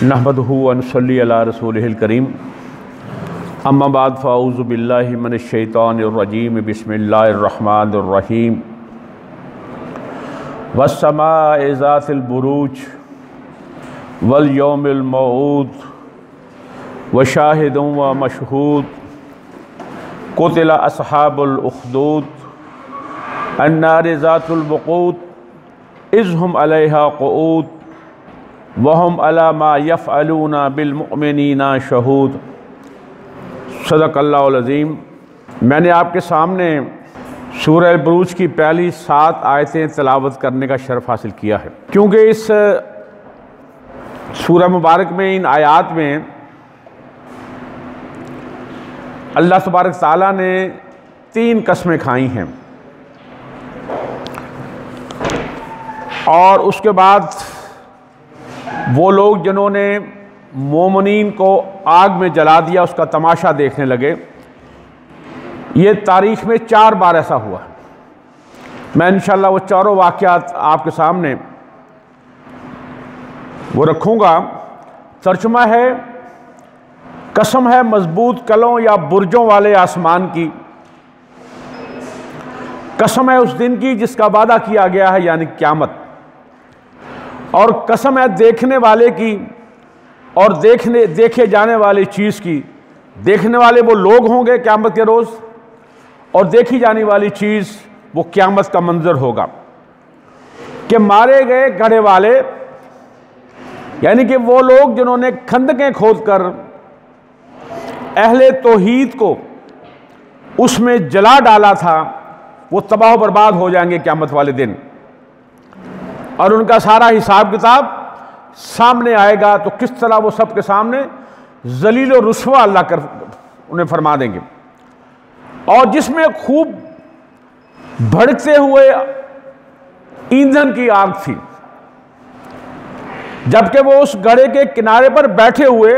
नहमदुहु व नसल्ली अला रसूलिहिल करीम अम्मा बाद फ़अऊज़ु बिल्लाहि मिनश शैतानिर रजीम बिस्मिल्लाहिर रहमानिर रहीम वस्समाइ ज़ातिल बुरूज वल यौमिल मौऊद व शाहिदुन व मशहूद कुतिला अस्हाबुल उख़दूद अन्नारि ज़ातुल वक़ूद इज़ हुम अलैहा क़ुऊद वहुम अला मा यफ़अलूना बिल मुअमिनीना शहूद। सदक़ल्लाहुल अज़ीम। मैंने आपके सामने सूरह बुरूज की पहली 7 आयतें तिलावत करने का शर्फ हासिल किया है, क्योंकि इस सूरह मुबारक में, इन आयात में अल्लाह तबारक ताला ने 3 कस्में खाई हैं और उसके बाद वो लोग जिन्होंने मोमिनीन को आग में जला दिया उसका तमाशा देखने लगे। ये तारीख़ में 4 बार ऐसा हुआ। मैं इंशाअल्लाह वो चारों वाक़यात आपके सामने वो रखूँगा। तर्जुमा है, कसम है मजबूत कलों या बुर्जों वाले आसमान की, कसम है उस दिन की जिसका वादा किया गया है यानी क़यामत, और कसम है देखने वाले की और देखे जाने वाली चीज़ की। देखने वाले वो लोग होंगे क़यामत के रोज़, और देखी जाने वाली चीज़ वो क़यामत का मंजर होगा कि मारे गए गढ़े वाले, यानी कि वो लोग जिन्होंने खंदकें खोदकर अहले तौहीद को उसमें जला डाला था, वो तबाह बर्बाद हो जाएंगे क़यामत वाले दिन, और उनका सारा हिसाब किताब सामने आएगा। तो किस तरह वो सब के सामने जलील और रुस्वा अल्लाह कर उन्हें फरमा देंगे। और जिसमें खूब भड़कते हुए ईंधन की आग थी, जबकि वो उस गड्ढे के किनारे पर बैठे हुए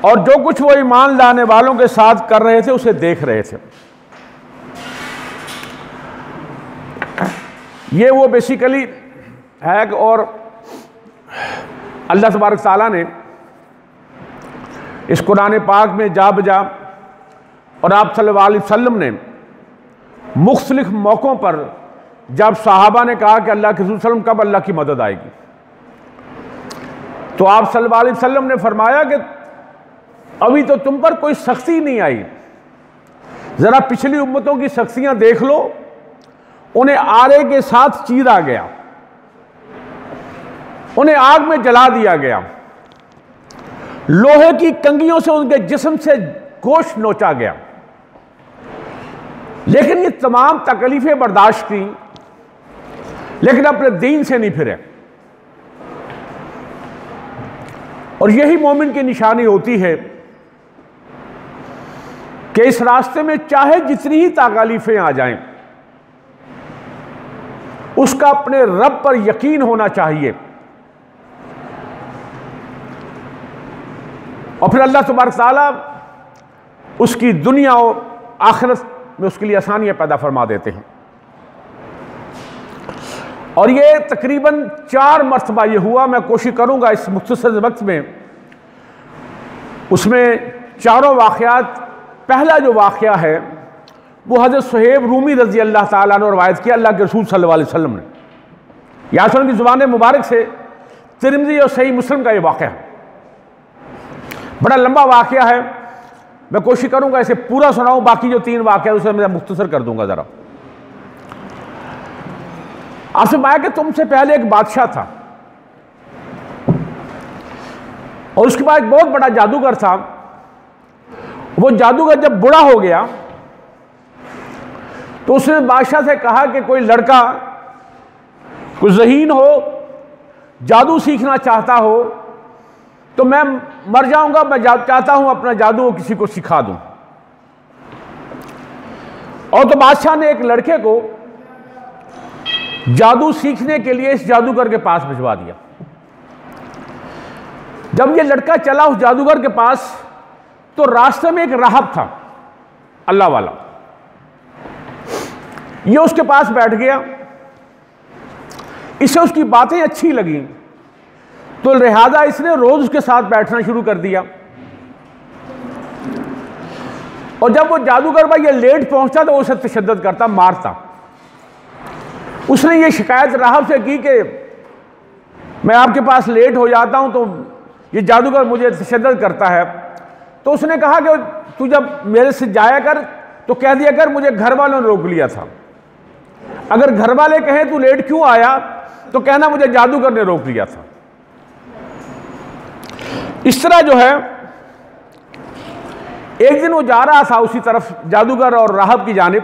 और जो कुछ वो ईमान लाने वालों के साथ कर रहे थे उसे देख रहे थे। ये वो बेसिकली है। और अल्लाह तबारक ताला ने इस कुरान पाक में जा बजा और आप सल्लल्लाहु अलैहि वसल्लम ने मुख्तलिफ मौक़ों पर जब सहाबा ने कहा कि अल्लाह के रसूल सल्लल्लाहु अलैहि वसल्लम कब अल्लाह की मदद आएगी, तो आप सल्लल्लाहु अलैहि वसल्लम ने फरमाया कि अभी तो तुम पर कोई सख्ती नहीं आई, ज़रा पिछली उम्मतों की सख्तियाँ देख लो। उन्हें आरे के साथ चीरा गया, उन्हें आग में जला दिया गया, लोहे की कंगियों से उनके जिस्म से गोश्त नोचा गया, लेकिन ये तमाम तकलीफें बर्दाश्त की, लेकिन अपने दीन से नहीं फिरे। और यही मोमिन की निशानी होती है कि इस रास्ते में चाहे जितनी ही तकलीफें आ जाएं, उसका अपने रब पर यकीन होना चाहिए, और फिर अल्लाह तबारक ताला उसकी दुनिया और आखिरत में उसके लिए आसानियां पैदा फरमा देते हैं। और ये तकरीबन 4 मरतबा ये हुआ। मैं कोशिश करूंगा इस मुख्तसर वक्त में उसमें चारों वाक़यात, पहला जो वाक़या है वो हज़रत सुहैब रूमी रज़ी अल्लाह ताला ने रवायत किया अल्लाह के रसूल सल्लल्लाहु अलैहि वसल्लम ने, यासर की ज़ुबान मुबारक से, तिरमिज़ी और सही मुस्लिम का ये वाक़या है। बड़ा लंबा वाक़या है, मैं कोशिश करूंगा इसे पूरा सुनाऊं, बाकी जो 3 वाक़या उसे मैं मुख्तसर कर दूंगा। ज़रा आपसे माया कि तुमसे पहले एक बादशाह था और उसके बाद एक बहुत बड़ा जादूगर था। वो जादूगर जब बूढ़ा हो गया तो उसने बादशाह से कहा कि कोई लड़का कोई ज़हीन हो, जादू सीखना चाहता हो तो मैं मर जाऊंगा, मैं चाहता हूं अपना जादू वो किसी को सिखा दूं। और तो बादशाह ने एक लड़के को जादू सीखने के लिए इस जादूगर के पास भिजवा दिया। जब ये लड़का चला उस जादूगर के पास तो रास्ते में एक राहब था, अल्लाह वाला। ये उसके पास बैठ गया, इसे उसकी बातें अच्छी लगी तो लिहाजा इसने रोज उसके साथ बैठना शुरू कर दिया। और जब वो जादूगर भाई ये लेट पहुंचता तो उसे तशद्दुद करता, मारता। उसने ये शिकायत राहब से की कि मैं आपके पास लेट हो जाता हूं तो ये जादूगर मुझे तशद्दुद करता है। तो उसने कहा कि तू जब मेरे से जाया कर तो कह दिया कर मुझे घर वालों ने रोक लिया था। अगर घर वाले कहें तू लेट क्यों आया तो कहना मुझे जादूगर ने रोक लिया था। इस तरह जो है एक दिन वो जा रहा था उसी तरफ जादूगर और राहब की जानिब,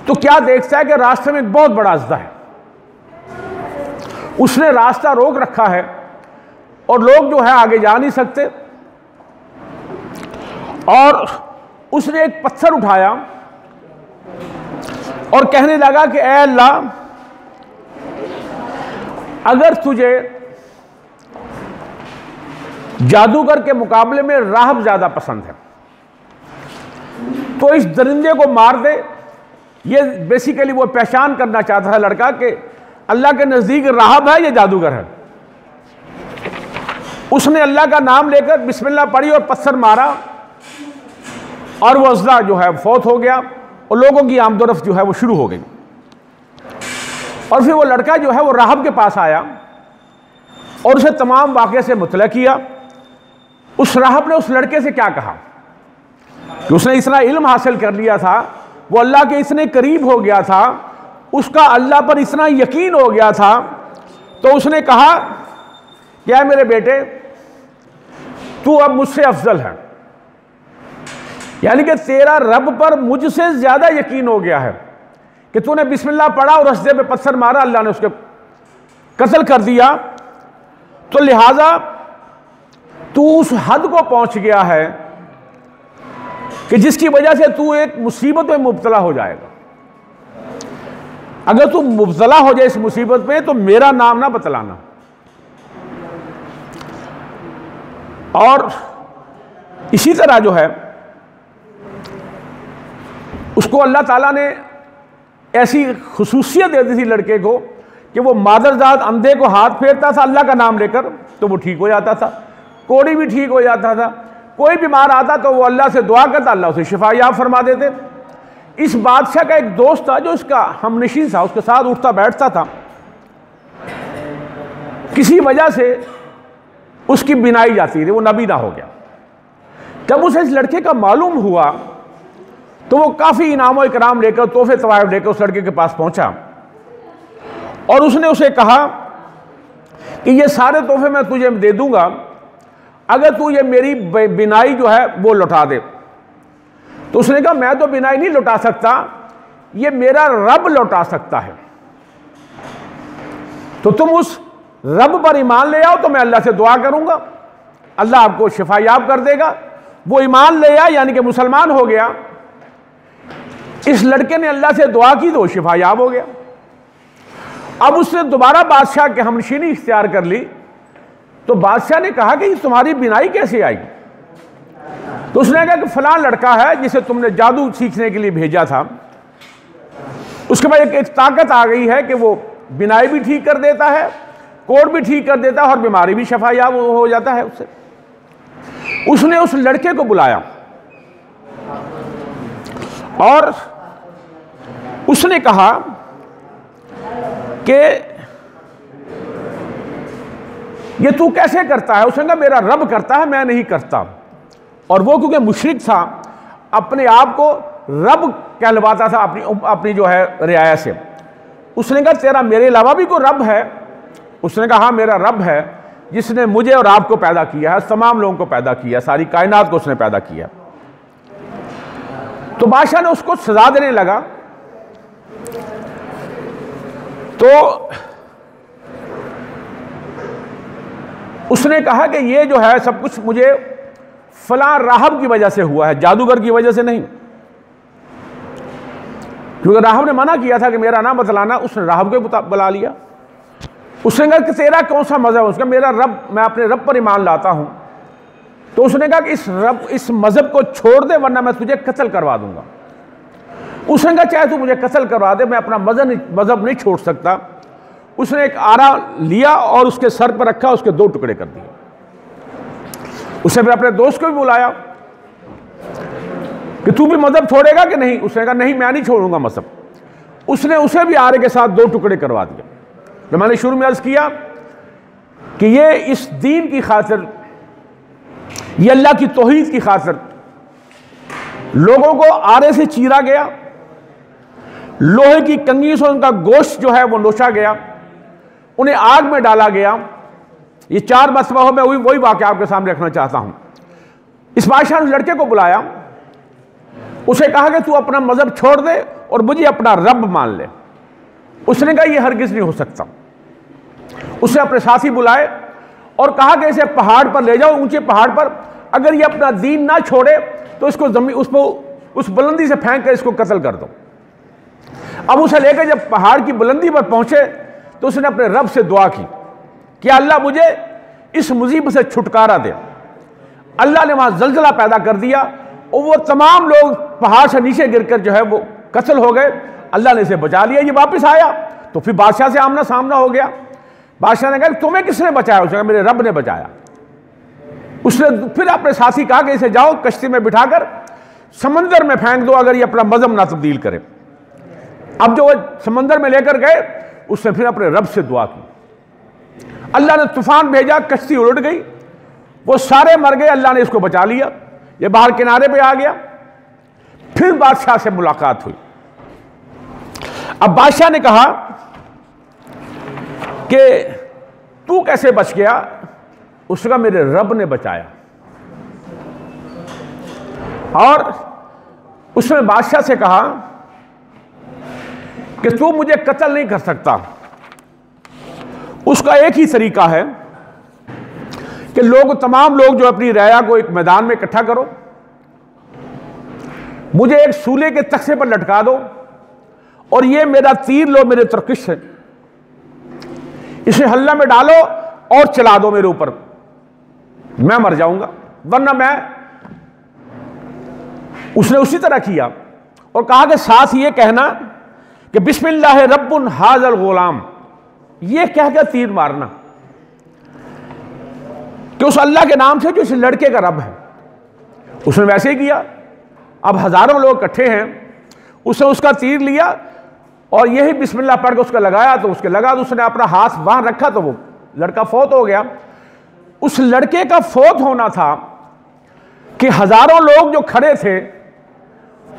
तो क्या देखता है कि रास्ते में एक बहुत बड़ा अज़दा है। उसने रास्ता रोक रखा है और लोग जो है आगे जा नहीं सकते। और उसने एक पत्थर उठाया और कहने लगा कि ऐ अल्लाह, अगर तुझे जादूगर के मुकाबले में राहब ज्यादा पसंद है तो इस दरिंदे को मार दे। ये बेसिकली वो पहचान करना चाहता है लड़का कि अल्लाह के नजदीक राहब है या जादूगर है। उसने अल्लाह का नाम लेकर बिस्मिल्लाह पढ़ी और पत्थर मारा और वो अज़दा जो है फौत हो गया और लोगों की आमदोरफ्त जो है वो शुरू हो गई। और फिर वो लड़का जो है वो राहब के पास आया और उसे तमाम वाक़े से मुतला किया। उस राहब ने उस लड़के से क्या कहा कि उसने इतना इल्म हासिल कर लिया था, वो अल्लाह के इतने करीब हो गया था, उसका अल्लाह पर इतना यकीन हो गया था, तो उसने कहा क्या मेरे बेटे तू अब मुझसे अफजल है, यानी कि तेरा रब पर मुझसे ज्यादा यकीन हो गया है कि तूने बिस्मिल्लाह पढ़ा और रस्ते पे पत्थर मारा, अल्लाह ने उसके कत्ल कर दिया। तो लिहाजा तू उस हद को पहुंच गया है कि जिसकी वजह से तू एक मुसीबत में मुब्तला हो जाएगा। अगर तू मुब्तला हो जाए इस मुसीबत में तो मेरा नाम ना बतलाना। और इसी तरह जो है उसको अल्लाह ताला ने ऐसी खुसूसियत दे दी थी लड़के को कि वो मादरजात अंधे को हाथ फेरता था अल्लाह का नाम लेकर तो वो ठीक हो जाता था, कोड़ी भी ठीक हो जाता था, कोई बीमार आता तो वो अल्लाह से दुआ करता, अल्लाह उसे शिफा याब फरमा देते। इस बादशाह का एक दोस्त था जो उसका हमनशीन था, उसके साथ उठता बैठता था। किसी वजह से उसकी बिनाई जाती थी, वो नबीना हो गया। जब उसे इस लड़के का मालूम हुआ तो वो काफी इनाम इकराम लेकर, तोहफे तवायफ लेकर उस लड़के के पास पहुंचा और उसने उसे कहा कि ये सारे तोहफे मैं तुझे दे दूंगा अगर तू ये मेरी बिनाई जो है वो लौटा दे। तो उसने कहा मैं तो बिनाई नहीं लौटा सकता, ये मेरा रब लौटा सकता है। तो तुम उस रब पर ईमान ले आओ तो मैं अल्लाह से दुआ करूंगा, अल्लाह आपको शिफा याब कर देगा। वो ईमान ले आया यानी कि मुसलमान हो गया। इस लड़के ने अल्लाह से दुआ की तो शिफा याब हो गया। अब उसने दोबारा बादशाह के हमनशीनी इख्तियार कर ली तो बादशाह ने कहा कि तुम्हारी बिनाई कैसे आई। तो उसने कहा कि फलां लड़का है जिसे तुमने जादू सीखने के लिए भेजा था, उसके बाद एक ताकत आ गई है कि वो बिनाई भी ठीक कर देता है, कोड भी ठीक कर देता है और बीमारी भी शफा याब हो जाता है उससे। उसने उस लड़के को बुलाया और उसने कहा कि ये तू कैसे करता है। उसने कहा मेरा रब करता है, मैं नहीं करता। और वो क्योंकि मुशरिक था, अपने आप को रब कहलवाता था अपनी जो है रियाया से। उसने कहा तेरा मेरे अलावा भी कोई रब है। उसने कहा हाँ मेरा रब है जिसने मुझे और आपको पैदा किया है, तमाम लोगों को पैदा किया, सारी कायनात को उसने पैदा किया। तो बादशाह ने उसको सजा देने लगा। तो उसने कहा कि ये जो है सब कुछ मुझे फलां राहब की वजह से हुआ है, जादूगर की वजह से नहीं। क्योंकि राहब ने मना किया था कि मेरा नाम बतलाना, उसने राहब को बुला लिया। उसने कहा कि तेरा कौन सा मजहब है। उसका मेरा रब, मैं अपने रब पर ईमान लाता हूं। तो उसने कहा कि इस मजहब को छोड़ दे वरना मैं तुझे कत्ल करवा दूंगा। उसने कहा चाहे तू मुझे कत्ल करवा दे, मैं अपना मजहब नहीं छोड़ सकता। उसने एक आरा लिया और उसके सर पर रखा, उसके 2 टुकड़े कर दिए। उसने फिर अपने दोस्त को भी बुलाया कि तू भी मजहब छोड़ेगा कि नहीं? उसने कहा नहीं, मैं नहीं छोड़ूंगा मजहब। उसने उसे भी आरे के साथ 2 टुकड़े करवा दिए। तो मैंने शुरू में अर्ज किया कि ये इस दीन की खातिर, ये अल्लाह की तौहीद की खातिर लोगों को आरे से चीरा गया, लोहे की कंघी से उनका गोश्त जो है वो नोचा गया, उन्हें आग में डाला गया। ये 4 मरतबा हो, मैं वही वाक़या आपके सामने रखना चाहता हूं। इस बादशाह ने उस लड़के को बुलाया, उसे कहा कि तू अपना मजहब छोड़ दे और मुझे अपना रब मान ले। उसने कहा यह हरगिज नहीं हो सकता। उसने अपने साथी बुलाए और कहा कि इसे पहाड़ पर ले जाओ, ऊंचे पहाड़ पर, अगर ये अपना दीन ना छोड़े तो इसको जमीन उस बुलंदी से फेंक कर इसको कत्ल कर दो। अब उसे लेकर जब पहाड़ की बुलंदी पर पहुंचे तो उसने अपने रब से दुआ की कि अल्लाह मुझे इस मुसीबत से छुटकारा दे। अल्लाह ने वहां जलजला पैदा कर दिया और वो तमाम लोग पहाड़ से नीचे गिरकर जो है वो कत्ल हो गए। अल्लाह ने इसे बचा लिया। ये वापस आया तो फिर बादशाह से आमना सामना हो गया। बादशाह ने कहा तुम्हें किसने बचाया? उसने कहा मेरे रब ने बचाया। उसने फिर अपने साथी कहा कि इसे जाओ कश्ती में बिठाकर समंदर में फेंक दो, अगर ये अपना मजहब ना तब्दील करे। अब जो वो समंदर में लेकर गए, उसने फिर अपने रब से दुआ की। अल्लाह ने तूफान भेजा, कश्ती उलट गई, वो सारे मर गए। अल्लाह ने इसको बचा लिया, ये बाहर किनारे पे आ गया। फिर बादशाह से मुलाकात हुई। अब बादशाह ने कहा कि तू कैसे बच गया? उसका मेरे रब ने बचाया। और उसने बादशाह से कहा कि तू मुझे कत्ल नहीं कर सकता। उसका एक ही तरीका है कि तमाम लोग जो अपनी रया को एक मैदान में इकट्ठा करो, मुझे एक सूले के तख्ते पर लटका दो और ये मेरा तीर लो, मेरे तरकश है, इसे हल्ला में डालो और चला दो मेरे ऊपर, मैं मर जाऊंगा वरना मैं। उसने उसी तरह किया और कहा कि साथ ये कहना कि बिस्मिल्लाह रब्बुन हाजल गुलाम, ये कहकर तीर मारना कि उस अल्लाह के नाम से जो इस लड़के का रब है। उसने वैसे ही किया। अब हजारों लोग इकट्ठे हैं, उसने उसका तीर लिया और यही बिस्मिल्लाह पढ़ के उसका लगाया तो उसके लगा, तो उसने अपना हाथ वहां रखा तो वो लड़का फौत हो गया। उस लड़के का फौत होना था कि हजारों लोग जो खड़े थे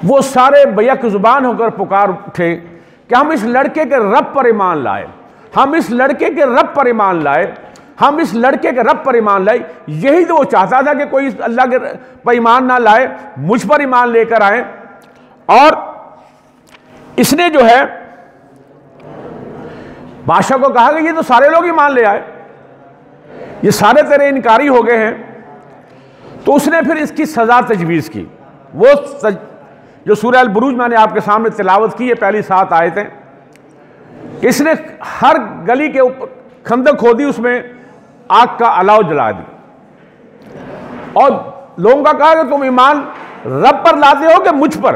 वो सारे बैक जुबान होकर पुकार उठे कि हम इस लड़के के रब पर ईमान लाए, हम इस लड़के के रब पर ईमान लाए, हम इस लड़के के रब पर ईमान लाए। यही तो वो चाहता था कि कोई अल्लाह के पर ईमान ना लाए, मुझ पर ईमान लेकर आए। और इसने जो है बादशाह को कहा कि ये तो सारे लोग ईमान ले आए, ये सारे तेरे इनकारी हो गए हैं। तो उसने फिर इसकी सजा तजवीज़ की। वो जो सूरह अल-बुरूज मैंने आपके सामने तिलावत की है, पहली 7 आयतें, इसने हर गली के ऊपर खंदक खोदी, उसमें आग का अलाव जला दी और लोगों का कहा कि तुम ईमान रब पर लाते हो कि मुझ पर?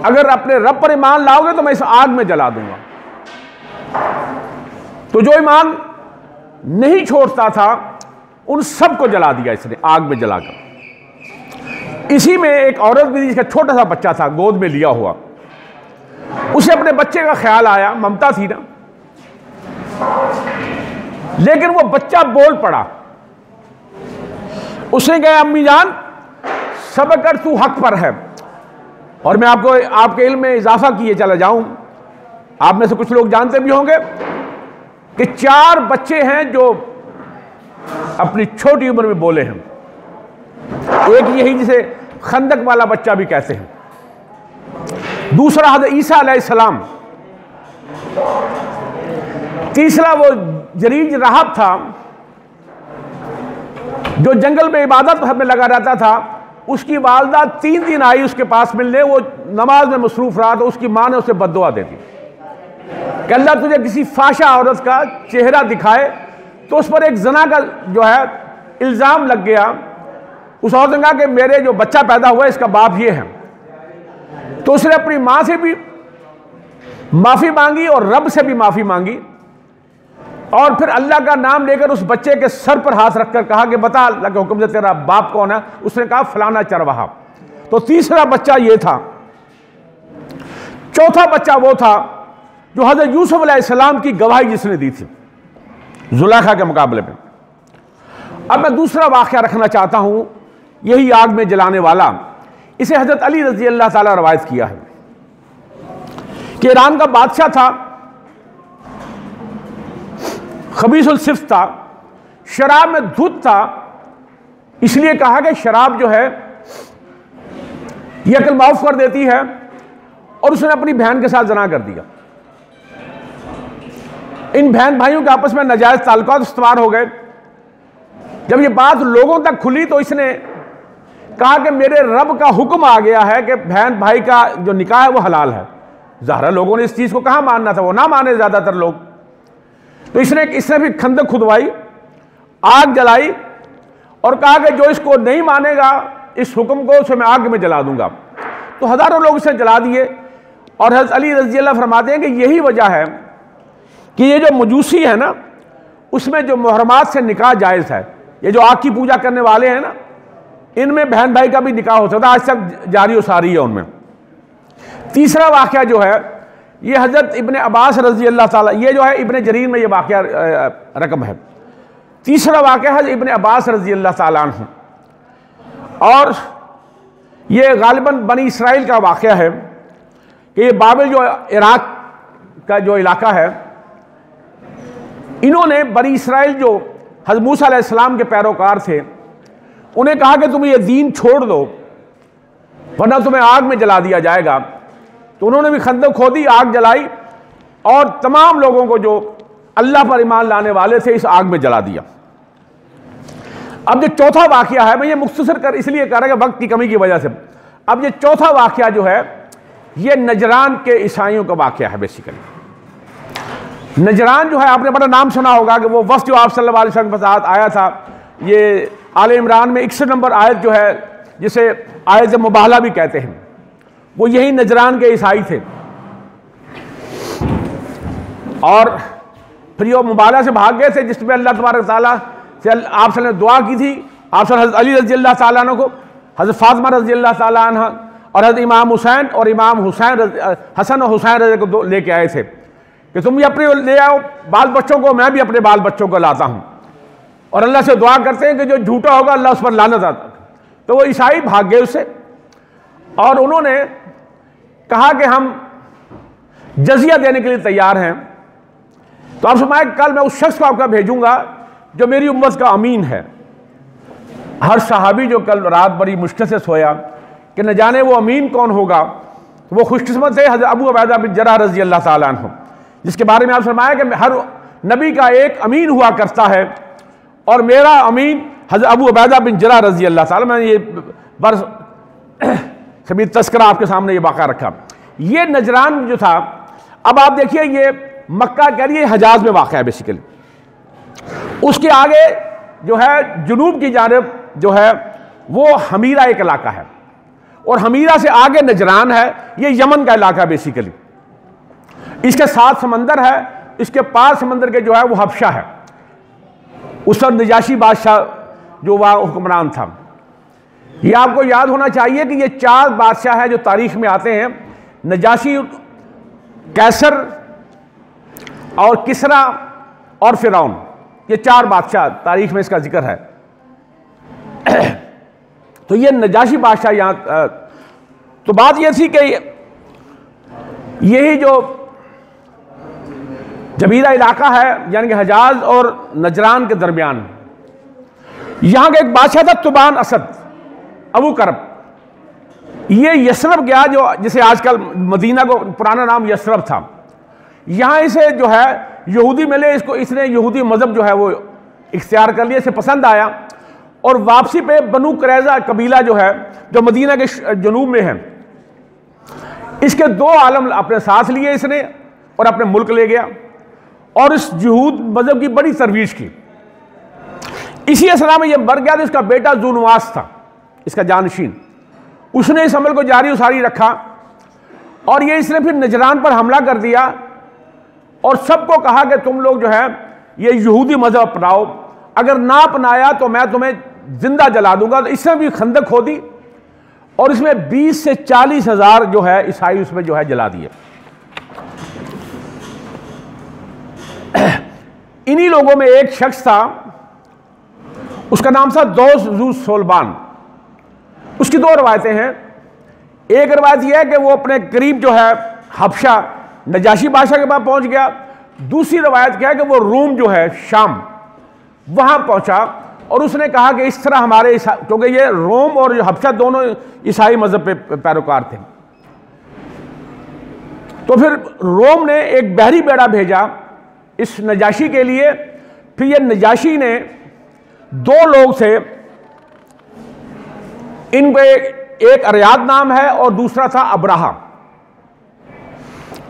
अगर अपने रब पर ईमान लाओगे तो मैं इस आग में जला दूंगा। तो जो ईमान नहीं छोड़ता था उन सबको जला दिया इसने आग में जलाकर। इसी में एक औरत भी, जिसका छोटा सा बच्चा था गोद में लिया हुआ, उसे अपने बच्चे का ख्याल आया, ममता थी ना, लेकिन वो बच्चा बोल पड़ा। उसने कहा अम्मी जान सब्र कर, तू हक पर है। और मैं आपको आपके इल्म में इजाफा किए चला जाऊं, आप में से कुछ लोग जानते भी होंगे कि 4 बच्चे हैं जो अपनी छोटी उम्र में बोले हैं। एक यही जिसे खंदक वाला बच्चा भी कहते हैं, दूसरा हज़रत ईसा अलैहिस्सलाम, तीसरा वो जरीज राहब था जो जंगल में इबादत में लगा रहता था। उसकी वालदा 3 दिन आई उसके पास मिलने, वो नमाज में मसरूफ रहा तो उसकी मां ने उसे बद्दुआ दे दी कि अल्लाह तुझे किसी फाशा औरत का चेहरा दिखाए। तो उस पर एक जना का जो है इल्जाम लग गया। उस औरत ने कहा कि मेरे जो बच्चा पैदा हुआ इसका बाप ये है। तो उसने अपनी मां से भी माफी मांगी और रब से भी माफी मांगी और फिर अल्लाह का नाम लेकर उस बच्चे के सर पर हाथ रखकर कहा कि बता अल्लाह के हुक्म से तेरा बाप कौन है। उसने कहा फलाना चरवाहा। तो तीसरा बच्चा ये था। चौथा बच्चा वो था जो हजरत यूसुफ अलैहिस्सलाम की गवाही जिसने दी थी जुलेखा के मुकाबले में। अब मैं दूसरा वाक़या रखना चाहता हूं, यही आग में जलाने वाला। इसे हजरत अली रजी अल्लाह ताला रवायत किया है कि ईरान का बादशाह था, खबीसुल सिफ्त था, शराब में धुत था। इसलिए कहा कि शराब जो है यह अक्ल माफ कर देती है, और उसने अपनी बहन के साथ जना कर दिया। इन बहन भाइयों के आपस में नाजायज ताल्लुकात इस्तेमाल हो गए। जब ये बात लोगों तक खुली तो इसने कहा कि मेरे रब का हुक्म आ गया है कि बहन भाई का जो निकाह है वो हलाल है। ज़ाहिर लोगों ने इस चीज़ को कहाँ मानना था, वो ना माने ज़्यादातर लोग। तो इसने भी खंदक खुदवाई, आग जलाई और कहा कि जो इसको नहीं मानेगा इस हुक्म को उसे मैं आग में जला दूंगा। तो हज़ारों लोग इसे जला दिए। और हज़रत अली रज़ी अल्लाह फरमाते हैं कि यही वजह है कि ये जो मजूसी है ना, उसमें जो मुहर्रमात से निकाह जायज़ है। ये जो आग की पूजा करने वाले हैं ना, इनमें बहन भाई का भी निकाह हो सकता है, आज तक जारी सारी है उनमें। तीसरा वाक़या जो है ये हज़रत इब्ने अब्बास रज़ी अल्लाह ताला, ये जो है इब्ने जरीर में ये वाक़या रकम है। तीसरा वाक़या है इब्ने अब्बास रज़ी अल्लाह ताला अन्हु, और ये गालिबन बनी इसराइल का वाक़या है कि ये बाबिल जो इराक का जो इलाका है, इन्होंने बनी इसराइल जो हज़रत मूसा अलैहिस्सलाम के पैरोकार थे, उन्हें कहा कि तुम ये दीन छोड़ दो वरना तुम्हें आग में जला दिया जाएगा। तो उन्होंने भी खंदक खोदी, आग जलाई और तमाम लोगों को जो अल्लाह पर ईमान लाने वाले थे इस आग में जला दिया। अब जो चौथा वाक़या है, मैं ये मुख्तसर कर इसलिए कर रहा कि वक्त की कमी की वजह से। अब ये चौथा वाक़या जो है ये नजरान के ईसाइयों का वाक़या है। बेसिकली नजरान जो है, आपने बड़ा नाम सुना होगा कि वो वफ़द जो आप सल्लल्लाहु अलैहि वसल्लम के साथ आया था। ये आले इमरान में 61 नंबर आयत जो है, जिसे आयत मुबाहला भी कहते हैं, वो यही नजरान के ईसाई थे। और फिर ये मुबाहला से भाग गए थे, जिसमें अल्लाह तबारक तआला से आप सल्लल्लाहु ने दुआ की थी। आप हज़रत अली रज़ी अल्लाह तआला अन्हु को, हज़रत फातिमा रज़ी अल्लाह तआला अन्हा और हज़रत इमाम हुसैन और इमाम हुसैन हसन और हुसैन रज़ी को लेके आए थे कि तुम भी अपने ले आओ बाल बच्चों को, मैं भी अपने बाल बच्चों को लाता हूँ। और अल्लाह से दुआ करते हैं कि जो झूठा होगा अल्लाह उस पर लानत आता। तो वो ईसाई भाग गए उससे, और उन्होंने कहा कि हम जजिया देने के लिए तैयार हैं। तो आप फरमाए कल मैं उस शख्स को आपका भेजूंगा जो मेरी उम्मत का अमीन है। हर सहाबी जो कल रात बड़ी मुश्किल से सोया कि न जाने वो अमीन कौन होगा, तो वो खुशकिस्मत थे हज़रत अबू उबैदा बिन जर्राह रज़ी अल्लाह ताला अन्हु, जिसके बारे में आप फरमाया कि हर नबी का एक अमीन हुआ करता है, और मेरा अमीन हज़रत अबू उबैदा बिन जर्राह रज़ी अल्लाह ताला। मैंने ये बर्स सभी तस्करा आपके सामने ये वाक़ा रखा। ये नजरान जो था, अब आप देखिए ये मक्का कह रही है हजाज में वाक़ा है बेसिकली। उसके आगे जो है जुनूब की जानिब जो है वो हमीरा एक इलाका है, और हमीरा से आगे नजरान है, ये यमन का इलाका बेसिकली। इसके साथ समंदर है, इसके पार समंदर के जो है वो हबशा है। उस वक्त नजाशी बादशाह जो वहाँ हुक्मरान था। ये आपको याद होना चाहिए कि ये 4 बादशाह है जो तारीख में आते हैं, नजाशी, कैसर और किसरा और फिरौन। ये 4 बादशाह तारीख में इसका जिक्र है। तो ये नजाशी बादशाह यहाँ, तो बात ये थी कि यही जो जबीरा इलाका है यानी कि हजाज और नजरान के दरमियान, यहाँ का एक बादशाह था तुबान असद अबू करब। ये यसरब गया, जो जिसे आजकल मदीना को पुराना नाम यसरब था। यहाँ इसे जो है यहूदी मिले, इसको इसने यहूदी मजहब जो है वो इख्तियार कर लिया, इसे पसंद आया। और वापसी पे बनु कुरैज़ा कबीला जो है जो मदीना के जनूब में है, इसके 2 आलम अपने साथ लिए इसने और अपने मुल्क ले गया, और इस यहूद मजहब की बड़ी तरवीज की। इसी असरा में यह मर गया, तो इसका बेटा ज़ुनवास था इसका जानशीन। उसने इस अमल को जारी उसारी रखा, और ये इसने फिर नजरान पर हमला कर दिया और सबको कहा कि तुम लोग जो है ये यहूदी मजहब अपनाओ, अगर ना अपनाया तो मैं तुम्हें जिंदा जला दूंगा। तो इसमें भी खंदक खोदी और इसमें 20 से 40 हजार जो है ईसाई उसमें जो है जला दिए। इन्हीं लोगों में एक शख्स था, उसका नाम था दोस जू सोलबान। उसकी दो रवायतें हैं। एक रवायत यह है कि वो अपने करीब जो है हबशा नजाशी बादशाह के पास पहुंच गया। दूसरी रवायत क्या है कि वो रूम जो है शाम वहां पहुंचा और उसने कहा कि इस तरह हमारे, क्योंकि ये रोम और हबशा दोनों ईसाई मजहब पे पैरोकार थे, तो फिर रोम ने एक बहरी बेड़ा भेजा इस नजाशी के लिए। फिर ये नजाशी ने दो लोग थे, इन पे एक अरयाद नाम है और दूसरा था अब्राहा।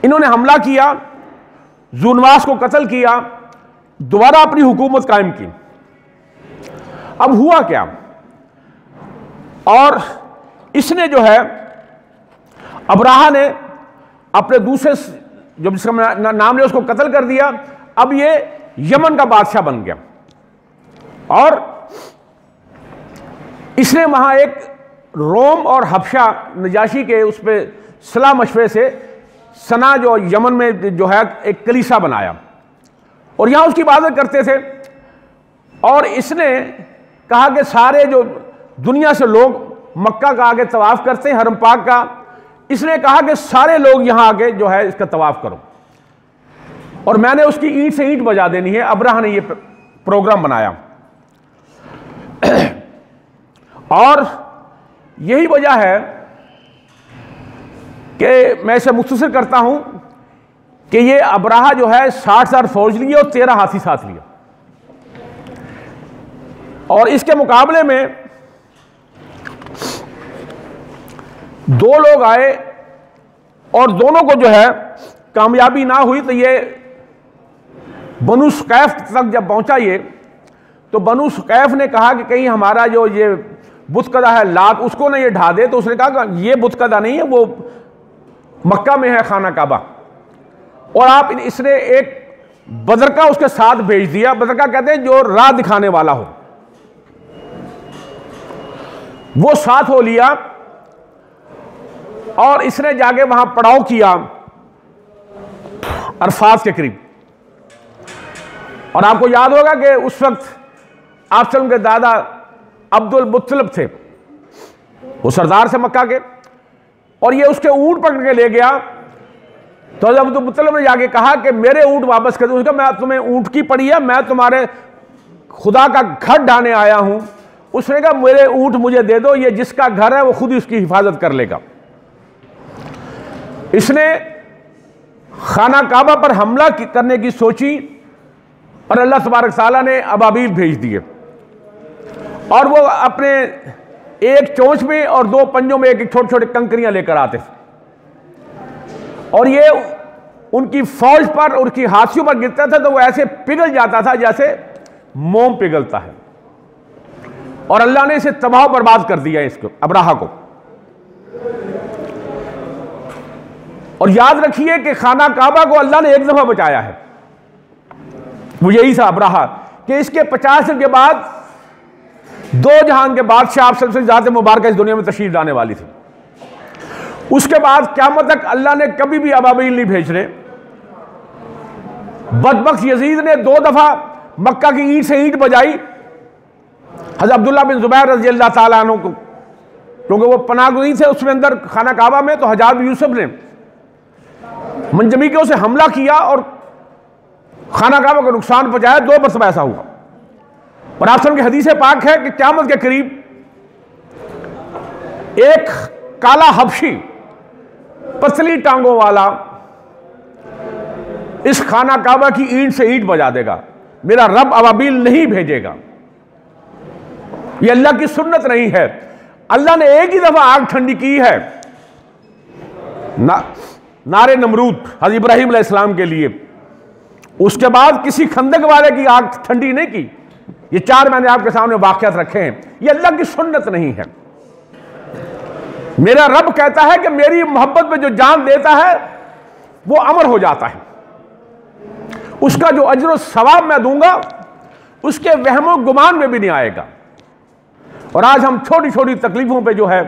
इन्होंने हमला किया, जुनवास को कत्ल किया, दोबारा अपनी हुकूमत कायम की। अब हुआ क्या, और इसने जो है अब्राहा ने अपने दूसरे जो जिसका नाम लिया उसको कत्ल कर दिया। अब ये यमन का बादशाह बन गया और इसने वहां एक रोम और हबशा नजाशी के उस पर सलाह मशवरे से सना जो यमन में जो है एक कलीसा बनाया और यहां उसकी इबादत करते थे। और इसने कहा कि सारे जो दुनिया से लोग मक्का का आगे तवाफ करते हैं, हरम पाक का, इसने कहा कि सारे लोग यहां आके जो है इसका तवाफ करो और मैंने उसकी ईंट से ईंट बजा देनी है। अब्राहा ने यह प्रोग्राम बनाया और यही वजह है कि मैं इसे मुख्तसर करता हूं कि ये अब्राहा जो है 60,000 फौज लिए और 13 हाथी साथ लिया। और इसके मुकाबले में दो लोग आए और दोनों को जो है कामयाबी ना हुई। तो ये बनु सुकैफ तक जब पहुंचा ये, तो बनु सुकैफ ने कहा कि कहीं हमारा जो ये बुतकदा है लात, उसको ना ये ढा दे। तो उसने कहा कि ये बुतकदा नहीं है, वो मक्का में है खाना काबा। और आप इसने एक बदरका उसके साथ भेज दिया। बदरका कहते हैं जो राह दिखाने वाला हो, वो साथ हो लिया और इसने जाके वहां पड़ाव किया अरफात के करीब। और आपको याद होगा कि उस वक्त आप सल्लम के दादा अब्दुल मुत्तलिब थे, वो सरदार से मक्का के, और ये उसके ऊंट पकड़ के ले गया। तो जब अब्दुल मुत्तलिब ने जाके कहा कि मेरे ऊंट वापस कर दो, उसका मैं तुम्हें ऊंट की पड़ी है, मैं तुम्हारे खुदा का घर ढाने आया हूं। उसने कहा मेरे ऊंट मुझे दे दो, ये जिसका घर है वो खुद ही उसकी हिफाजत कर लेगा। इसने खाना काबा पर हमला करने की सोची और अल्लाह तबारक तआला ने अबाबील भेज दिए और वो अपने एक चोंच में और दो पंजों में एक एक छोटे छोटे कंकरियां लेकर आते और ये उनकी फौज पर, उनकी हाथियों पर गिरता था तो वो ऐसे पिघल जाता था जैसे मोम पिघलता है। और अल्लाह ने इसे तबाह बर्बाद कर दिया इसको, अब्राहा को। और याद रखिए कि खाना काबा को अल्लाह ने एक दफा बचाया है, वो यही था अब्राहा, कि इसके 50 दिन के बाद दो जहान के बादशाह आप सबसे ज़्यादा मुबारक इस दुनिया में तशरीफ लाने वाली थी। उसके बाद क़यामत तक अल्लाह ने कभी भी अबाबील नहीं भेजने। बदबख्त यजीद ने 2 दफा मक्का की ईंट से ईंट बजाई हज़रत अब्दुल्लाह बिन ज़ुबैर रज़ी अल्लाह ताला अन्हु को, क्योंकि वो पनाहगज़ीर थे उसमें अंदर खाना काबा में। तो हज्जाज बिन यूसुफ ने मंजमीकों से हमला किया और खाना काबा को नुकसान पहुंचाया। 2 मरतबा ऐसा हुआ। और आप सबके हदीस पाक है कि क़यामत के करीब एक काला हबशी पतली टांगों वाला इस खाना काबा की ईंट से ईंट बजा देगा। मेरा रब अबाबील नहीं भेजेगा, यह अल्लाह की सुन्नत नहीं है। अल्लाह ने एक ही दफा आग ठंडी की है नारे नमरूद हज़रत इब्राहीम अलैहिस्सलाम के लिए, उसके बाद किसी खंदक वाले की आग ठंडी नहीं की। ये 4 मैंने आपके सामने वाक़यात रखे हैं, ये अल्लाह की सुन्नत नहीं है। मेरा रब कहता है कि मेरी मोहब्बत में जो जान देता है वो अमर हो जाता है। उसका जो अजर और सवाब मैं दूंगा उसके वहमो गुमान में भी नहीं आएगा। और आज हम छोटी छोटी तकलीफों पे जो है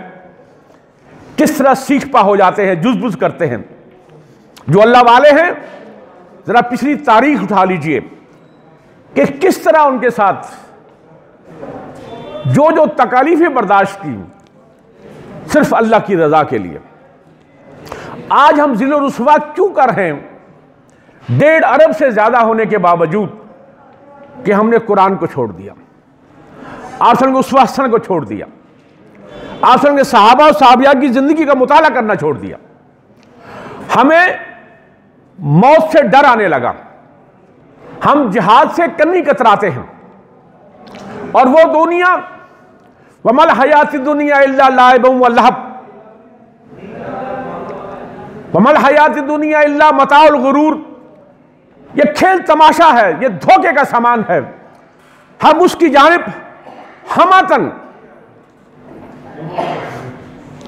किस तरह सीख पा हो जाते हैं, जुज़बुज़ करते हैं। जो अल्लाह वाले हैं, जरा पिछली तारीख उठा लीजिए कि किस तरह उनके साथ जो जो तकालीफें बर्दाश्त की सिर्फ अल्लाह की रजा के लिए। आज हम जिलो रुसवा क्यों कर रहे हैं 1.5 अरब से ज्यादा होने के बावजूद कि हमने कुरान को छोड़ दिया, आप के उस्वा हसन को छोड़ दिया, आप के सहाबा और साहबिया की जिंदगी का मुताला करना छोड़ दिया। हमें मौत से डर आने लगा, हम जिहाद से कन्नी कतराते हैं। और वो दुनिया वमल हयाती दुनिया इल्ला लाइबुम व लहब, वमल हयाती दुनिया इल्ला मताउल गुरूर, ये खेल तमाशा है, ये धोखे का सामान है। हम उसकी जानिब हमातन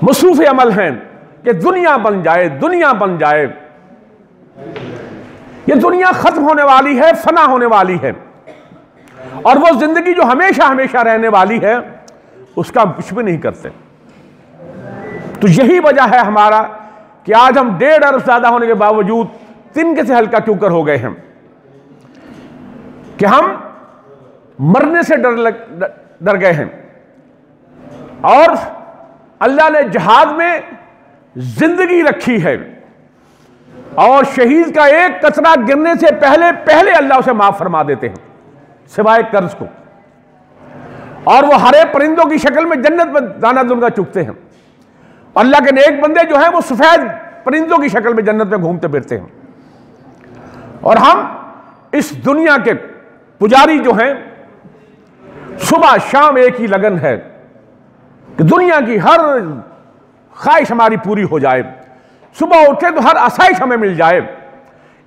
मसरूफ अमल हैं कि दुनिया बन जाए, दुनिया बन जाए। ये दुनिया खत्म होने वाली है, फना होने वाली है, और वो जिंदगी जो हमेशा हमेशा रहने वाली है उसका हम कुछ भी नहीं करते। तो यही वजह है हमारा कि आज हम 1.5 अरब ज्यादा होने के बावजूद तिनके से हल्का क्यों कर हो गए हैं कि हम मरने से डर गए हैं। और अल्लाह ने जिहाद में जिंदगी रखी है, और शहीद का एक कतरा गिरने से पहले पहले अल्लाह उसे माफ फरमा देते हैं सिवाय कर्ज को। और वो हरे परिंदों की शक्ल में जन्नत में दाना दुनगा चुगते हैं। अल्लाह के नेक बंदे जो हैं वो सफेद परिंदों की शक्ल में जन्नत में घूमते फिरते हैं। और हम इस दुनिया के पुजारी जो हैं, सुबह शाम एक ही लगन है कि दुनिया की हर ख्वाहिश हमारी पूरी हो जाए, सुबह उठे तो हर आसाइश हमें मिल जाए।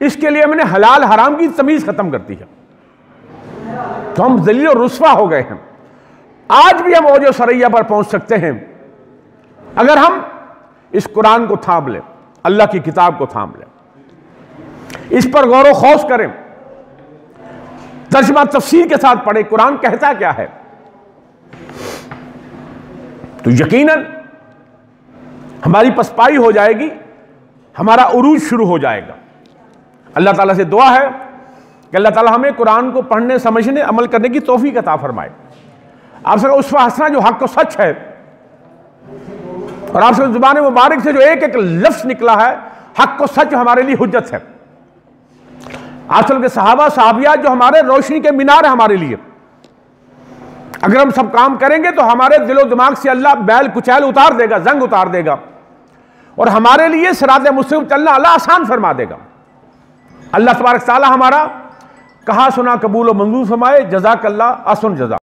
इसके लिए हमने हलाल हराम की तमीज खत्म कर दी है, तो हम जलील और रुस्वा हो गए हैं। आज भी हम ओजो सरैया पर पहुंच सकते हैं अगर हम इस कुरान को थाम लें, अल्लाह की किताब को थाम लें, इस पर गौर व खौस करें, तर्जुमा तफसीर के साथ पढ़े कुरान कहता क्या है, तो यकीनन हमारी पसपाई हो जाएगी, हमारा उरूज शुरू हो जाएगा। अल्लाह ताला से दुआ है कि अल्लाह ताला हमें कुरान को पढ़ने, समझने, अमल करने की तौफीक अता फरमाए। आप सबका उसवा हसना जो हक को सच है, और आप सबकी जुबान मुबारक से जो एक एक लफ्ज निकला है हक को सच, हमारे लिए हुज्जत है। आप सबके सहाबा साहबिया जो हमारे रोशनी के मीनार है हमारे लिए, अगर हम सब काम करेंगे तो हमारे दिलो दिमाग से अल्लाह बैल कुचैल उतार देगा, जंग उतार देगा, और हमारे लिए सिरात मुस्तकीम चलना अल्लाह आसान फरमा देगा। अल्लाह तबारक तआला हमारा कहा सुना कबूल और मंजूर फरमाए। जज़ाकल्लाह, अहसन जज़ा।